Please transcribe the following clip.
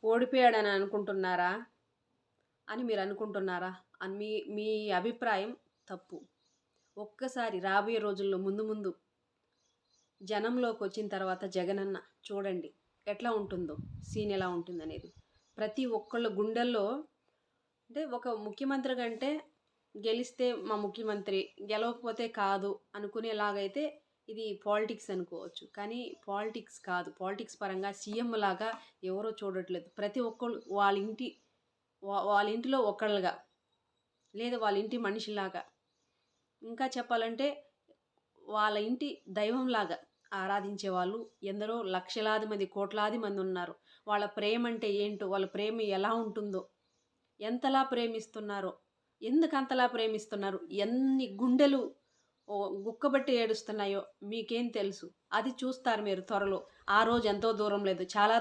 ఓడిపోయాడని అనుకుంటున్నారా? అని మీరు అనుకుంటున్నారా? అని మీ మీ అభిప్రాయం తప్పు. ఒక్కసారి రాబోయే రోజుల్లో ముందు ముందు జనంలోకొచ్చిన తర్వాత జగనన్న చూడండి ఎట్లా ఉంటుందో, సీన్ ఎలా ఉంటుందనేది. ప్రతి ఒక్కళ్ళ గుండెల్లో అంటే ఒక ముఖ్యమంత్రి కంటే గెలిస్తే మా ముఖ్యమంత్రి, గెలవకపోతే కాదు అనుకునేలాగైతే ఇది పాలిటిక్స్ అనుకోవచ్చు. కానీ పాలిటిక్స్ కాదు. పాలిటిక్స్ పరంగా సీఎం లాగా ఎవరో చూడట్లేదు. ప్రతి ఒక్కళ్ళు వాళ్ళ ఇంటిలో ఒకళ్ళుగా లేదా వాళ్ళ ఇంటి మనిషిలాగా, ఇంకా చెప్పాలంటే వాళ్ళ ఇంటి దైవంలాగా ఆరాధించే వాళ్ళు ఎందరో లక్షలాది మంది, కోట్లాది మంది ఉన్నారు. వాళ్ళ ప్రేమ అంటే ఏంటో, వాళ్ళ ప్రేమ ఎలా ఉంటుందో, ఎంతలా ప్రేమిస్తున్నారో, ఎందుకంతలా ప్రేమిస్తున్నారు, ఎన్ని గుండెలు గుక్కబట్టి ఏడుస్తున్నాయో మీకేం తెలుసు? అది చూస్తారు మీరు త్వరలో. ఆ రోజు ఎంతో దూరం లేదు. చాలా